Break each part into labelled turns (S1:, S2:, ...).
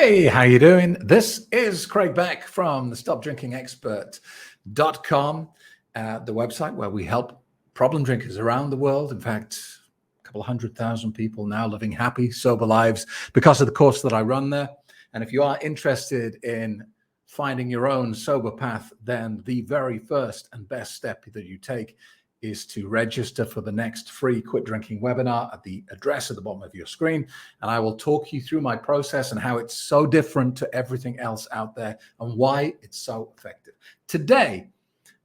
S1: Hey, how you doing? This is Craig Beck from the StopDrinkingExpert.com, the website where we help problem drinkers around the world. In fact, a couple of 100,000 people now living happy, sober lives because of the course that I run there. And if you are interested in finding your own sober path, then the very first and best step that you take is to register for the next free quit drinking webinar at the address at the bottom of your screen. And I will talk you through my process and how it's so different to everything else out there and why it's so effective. Today,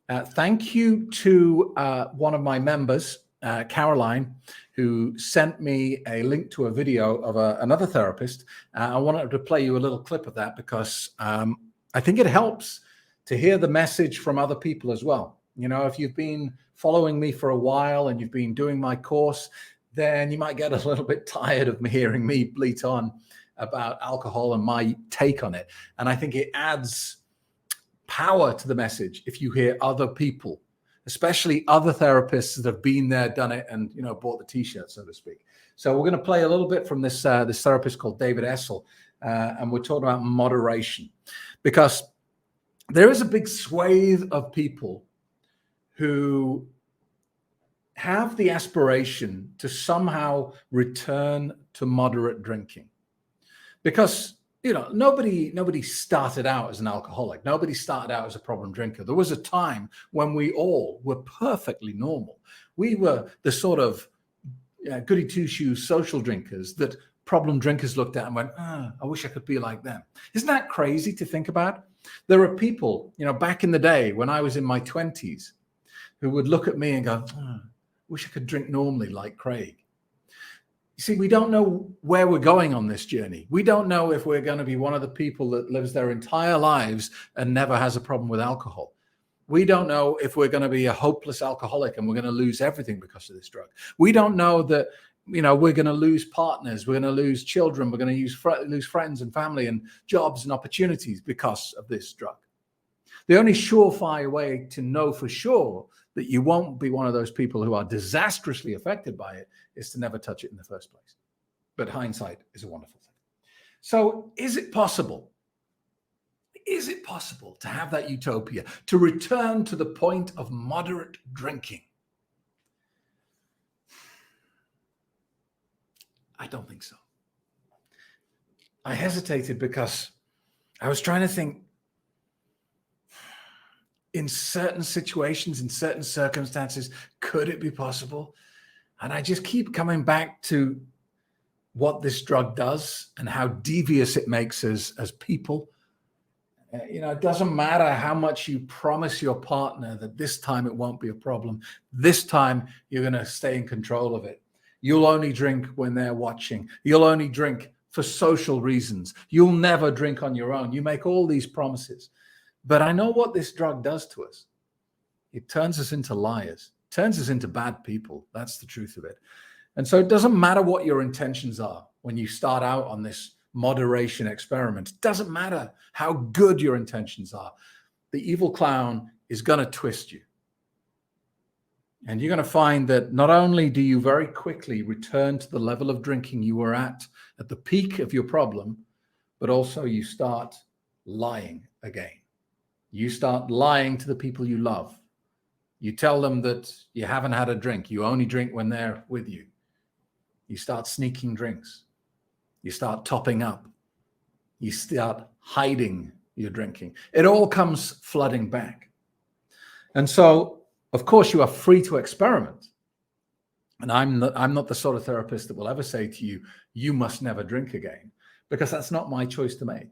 S1: thank you to one of my members, Caroline, who sent me a link to a video of another therapist. I wanted to play you a little clip of that because I think it helps to hear the message from other people as well. You know, if you've been following me for a while and you've been doing my course, then you might get a little bit tired of hearing me bleat on about alcohol and my take on it. And I think it adds power to the message if you hear other people, especially other therapists that have been there, done it, and, you know, bought the t-shirt, so to speak. So we're going to play a little bit from this therapist called David Essel, and we're talking about moderation, because there is a big swathe of people who have the aspiration to somehow return to moderate drinking. Because, you know, nobody started out as an alcoholic. Nobody started out as a problem drinker. There was a time when we all were perfectly normal. We were the sort of goody two-shoes social drinkers that problem drinkers looked at and went, I wish I could be like them. Isn't that crazy to think about? There are people, you know, back in the day when I was in my 20s, who would look at me and go, wish I could drink normally like Craig. You see, we don't know where we're going on this journey. We don't know if we're going to be one of the people that lives their entire lives and never has a problem with alcohol. We don't know if we're going to be a hopeless alcoholic and we're going to lose everything because of this drug. We don't know that, you know, we're going to lose partners, we're going to lose children, we're going to lose friends and family and jobs and opportunities because of this drug. The only surefire way to know for sure that you won't be one of those people who are disastrously affected by it is to never touch it in the first place. But hindsight is a wonderful thing. So is it possible? Is it possible to have that utopia, to return to the point of moderate drinking? I don't think so. I hesitated because I was trying to think, in certain situations, in certain circumstances, could it be possible? And I just keep coming back to what this drug does and how devious it makes us as people. You know, it doesn't matter how much you promise your partner that this time it won't be a problem. This time you're going to stay in control of it. You'll only drink when they're watching. You'll only drink for social reasons. You'll never drink on your own. You make all these promises. But I know what this drug does to us. It turns us into liars, turns us into bad people. That's the truth of it. And so it doesn't matter what your intentions are when you start out on this moderation experiment. It doesn't matter how good your intentions are. The evil clown is going to twist you. And you're going to find that not only do you very quickly return to the level of drinking you were at the peak of your problem, but also you start lying again. You start lying to the people you love. You tell them that you haven't had a drink. You only drink when they're with you. You start sneaking drinks. You start topping up. You start hiding your drinking. It all comes flooding back. And so, of course, you are free to experiment. And I'm not the sort of therapist that will ever say to you, you must never drink again, because that's not my choice to make.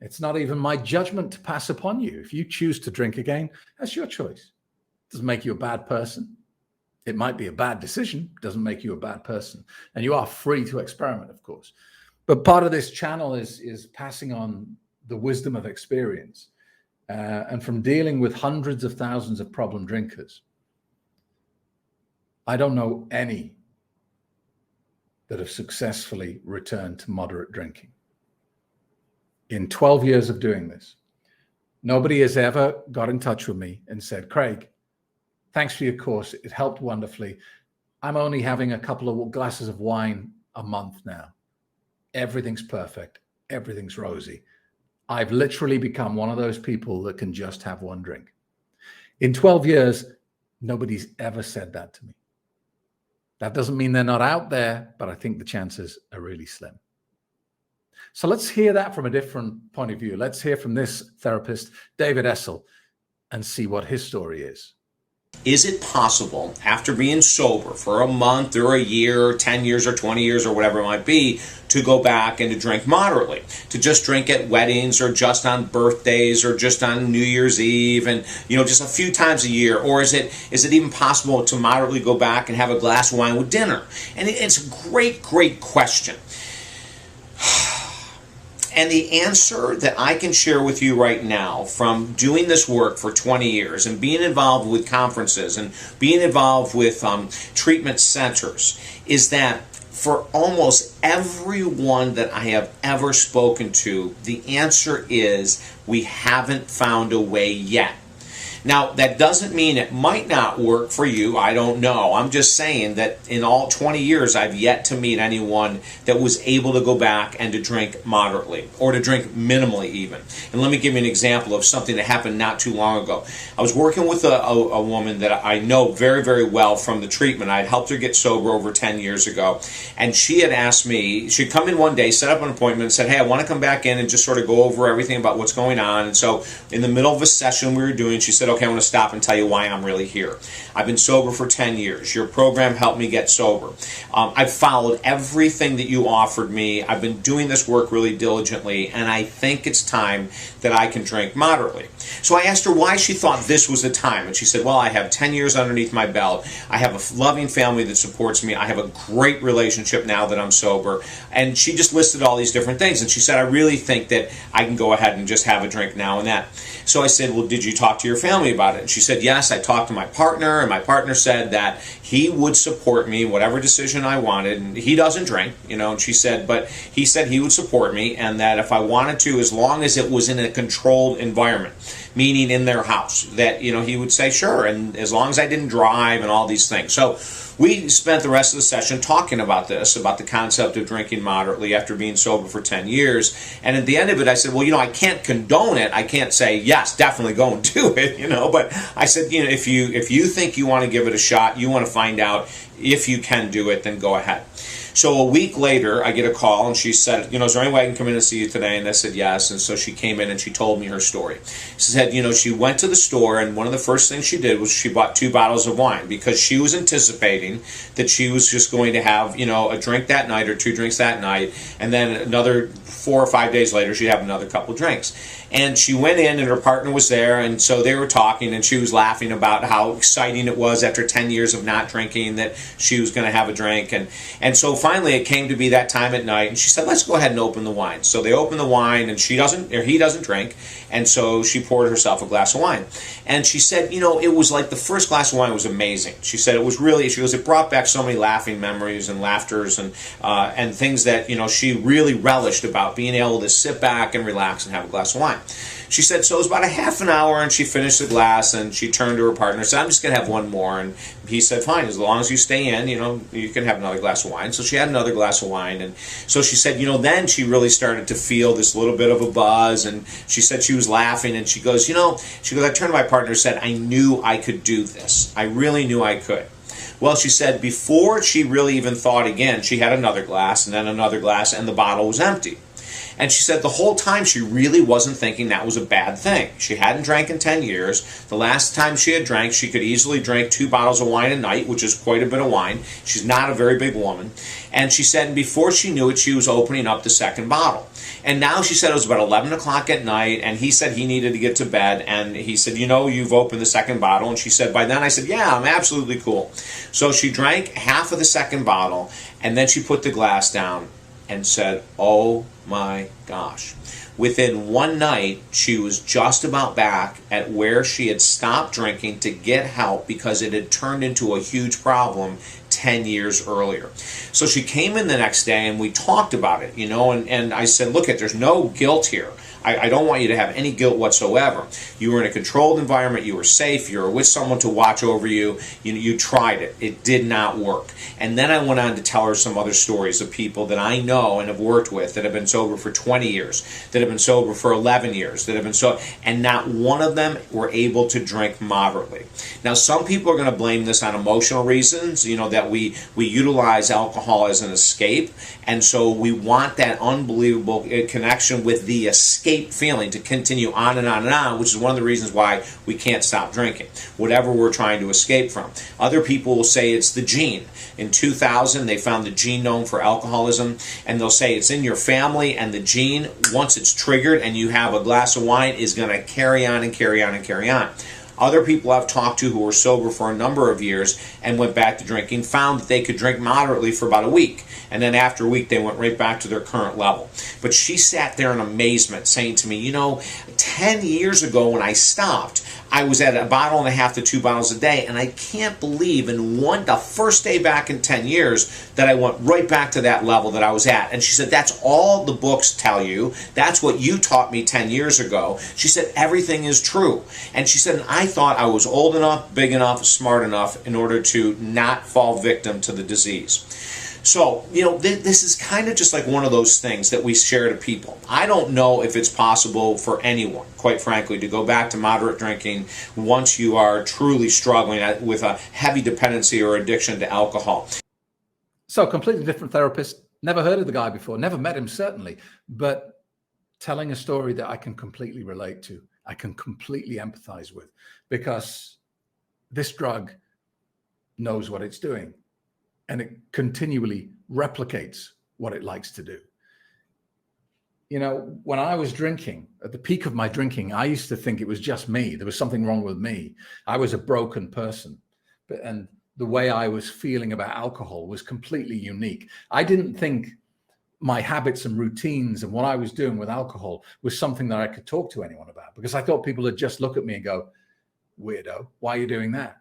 S1: It's not even my judgment to pass upon you. If you choose to drink again, that's your choice. It doesn't make you a bad person. It might be a bad decision. It doesn't make you a bad person. And you are free to experiment, of course. But part of this channel is passing on the wisdom of experience. And from dealing with hundreds of thousands of problem drinkers, I don't know any that have successfully returned to moderate drinking. In 12 years of doing this, nobody has ever got in touch with me and said, Craig, thanks for your course. It helped wonderfully. I'm only having a couple of glasses of wine a month now. everything's perfect, everything's rosy. I've literally become one of those people that can just have one drink. In 12 years, nobody's ever said that to me. That doesn't mean they're not out there, but I think the chances are really slim. So let's hear that from a different point of view. Let's hear from this therapist, David Essel, and see what his story is.
S2: Is it possible, after being sober for a month or a year or 10 years or 20 years or whatever it might be, to go back and to drink moderately, to just drink at weddings or just on birthdays or just on New Year's Eve and, just a few times a year? Or is it even possible to moderately go back and have a glass of wine with dinner? And it's a great, great question. And the answer that I can share with you right now from doing this work for 20 years and being involved with conferences and being involved with treatment centers is that for almost everyone that I have ever spoken to, the answer is we haven't found a way yet. Now, that doesn't mean it might not work for you. I don't know. I'm just saying that in all 20 years, I've yet to meet anyone that was able to go back and to drink moderately or to drink minimally even. And let me give you an example of something that happened not too long ago. I was working with a woman that I know very, very well from the treatment. I'd helped her get sober over 10 years ago. And she had asked me, she'd come in one day, set up an appointment, and said, hey, I want to come back in and just sort of go over everything about what's going on. And so in the middle of a session we were doing, she said, okay, I want to stop and tell you why I'm really here. I've been sober for 10 years. Your program helped me get sober. I've followed everything that you offered me. I've been doing this work really diligently, and I think it's time that I can drink moderately. So I asked her why she thought this was the time, and she said, well, I have 10 years underneath my belt. I have a loving family that supports me. I have a great relationship now that I'm sober. And she just listed all these different things, and she said, I really think that I can go ahead and just have a drink now and then. So I said, well, did you talk to your family about it? And she said, yes, I talked to my partner, and my partner said that he would support me, whatever decision I wanted. And he doesn't drink, and she said, but he said he would support me, and that if I wanted to, as long as it was in a controlled environment, meaning in their house, that, he would say, sure, and as long as I didn't drive and all these things. So we spent the rest of the session talking about this, about the concept of drinking moderately after being sober for 10 years. And at the end of it, I said, well, I can't condone it. I can't say, yes, definitely go and do it, but I said, if you think you want to give it a shot, you want to find out if you can do it, then go ahead. So a week later, I get a call, and she said, is there any way I can come in and see you today? And I said, yes. And so she came in and she told me her story. She said, she went to the store, and one of the first things she did was she bought 2 bottles of wine because she was anticipating that she was just going to have, a drink that night or 2 drinks that night. And then another 4 or 5 days later, she'd have another couple drinks. And she went in, and her partner was there, and so they were talking, and she was laughing about how exciting it was after 10 years of not drinking that she was going to have a drink. And so finally it came to be that time at night, and she said, let's go ahead and open the wine. So they opened the wine, and he doesn't drink, and so she poured herself a glass of wine. And she said, it was like the first glass of wine was amazing. She said it was really, she goes, it brought back so many laughing memories and laughters and things that, she really relished about being able to sit back and relax and have a glass of wine. She said, so it was about a half an hour, and she finished the glass, and she turned to her partner and said, I'm just going to have one more. And he said, fine, as long as you stay in, you can have another glass of wine. So she had another glass of wine. And so she said, then she really started to feel this little bit of a buzz. And she said she was laughing, and she goes, I turned to my partner and said, I knew I could do this. I really knew I could. Well, she said before she really even thought again, she had another glass and then another glass, and the bottle was empty. And she said the whole time she really wasn't thinking that was a bad thing. She hadn't drank in 10 years. The last time she had drank, she could easily drink 2 bottles of wine a night, which is quite a bit of wine. She's not a very big woman. And she said before she knew it, she was opening up the second bottle. And now she said it was about 11 o'clock at night, and he said he needed to get to bed. And he said, you've opened the second bottle. And she said, by then, I said, yeah, I'm absolutely cool. So she drank half of the second bottle, and then she put the glass down and said, oh my gosh. Within one night, she was just about back at where she had stopped drinking to get help because it had turned into a huge problem 10 years earlier. So she came in the next day and we talked about it, and I said, look, there's no guilt here. I don't want you to have any guilt whatsoever. You were in a controlled environment. You were safe. You were with someone to watch over you. You tried it. It did not work. And then I went on to tell her some other stories of people that I know and have worked with that have been sober for 20 years, that have been sober for 11 years, that have been sober, and not one of them were able to drink moderately. Now, some people are going to blame this on emotional reasons, that we utilize alcohol as an escape. And so we want that unbelievable connection with the escape feeling to continue on and on and on, which is one of the reasons why we can't stop drinking, whatever we're trying to escape from. Other people will say it's the gene. In 2000, they found the genome for alcoholism, and they'll say it's in your family, and the gene, once it's triggered and you have a glass of wine, is going to carry on and carry on and carry on. Other people I've talked to who were sober for a number of years and went back to drinking found that they could drink moderately for about a week. And then after a week, they went right back to their current level. But she sat there in amazement saying to me, 10 years ago when I stopped, I was at 1.5 to 2 bottles a day, and I can't believe the first day back in 10 years that I went right back to that level that I was at. And she said, that's all the books tell you. That's what you taught me 10 years ago. She said, everything is true. And she said, I thought I was old enough, big enough, smart enough in order to not fall victim to the disease. So, this is kind of just like one of those things that we share to people. I don't know if it's possible for anyone, quite frankly, to go back to moderate drinking once you are truly struggling with a heavy dependency or addiction to alcohol.
S1: So, completely different therapist. Never heard of the guy before, never met him, certainly, but telling a story that I can completely relate to, I can completely empathize with, because this drug knows what it's doing. And it continually replicates what it likes to do. When I was drinking, at the peak of my drinking, I used to think it was just me. There was something wrong with me. I was a broken person. And the way I was feeling about alcohol was completely unique. I didn't think my habits and routines and what I was doing with alcohol was something that I could talk to anyone about, because I thought people would just look at me and go, weirdo, why are you doing that?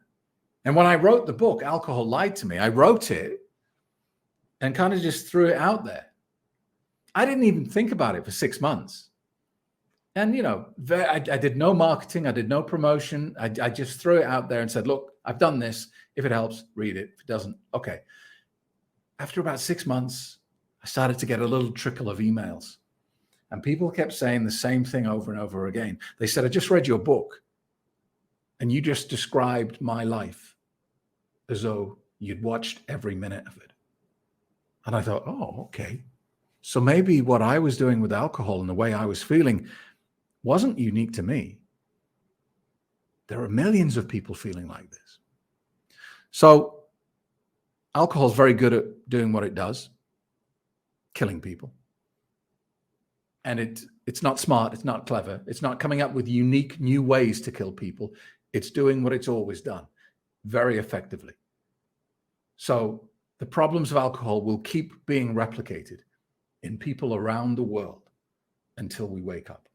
S1: And when I wrote the book, Alcohol Lied to Me, I wrote it and kind of just threw it out there. I didn't even think about it for 6 months. And, I did no marketing. I did no promotion. I just threw it out there and said, look, I've done this. If it helps, read it. If it doesn't, okay. After about 6 months, I started to get a little trickle of emails. And people kept saying the same thing over and over again. They said, I just read your book, and you just described my life as though you'd watched every minute of it. And I thought, oh, okay. So maybe what I was doing with alcohol and the way I was feeling wasn't unique to me. There are millions of people feeling like this. So alcohol is very good at doing what it does, killing people. And it's not smart. It's not clever. It's not coming up with unique new ways to kill people. It's doing what it's always done very effectively. So the problems of alcohol will keep being replicated in people around the world until we wake up.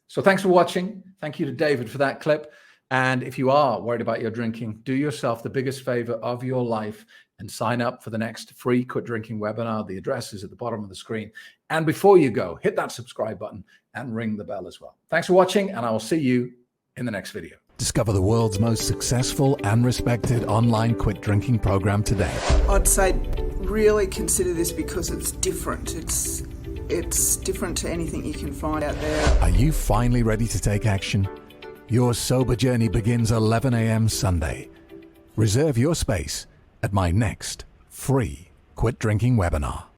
S1: So thanks for watching. Thank you to David for that clip. And if you are worried about your drinking, do yourself the biggest favor of your life and sign up for the next free Quit Drinking webinar. The address is at the bottom of the screen. And before you go, hit that subscribe button and ring the bell as well. Thanks for watching, and I will see you in the next video.
S3: Discover the world's most successful and respected online quit drinking program today.
S4: I'd say really consider this because it's different. It's different to anything you can find out there.
S3: Are you finally ready to take action? Your sober journey begins 11 a.m. Sunday. Reserve your space at my next free Quit Drinking webinar.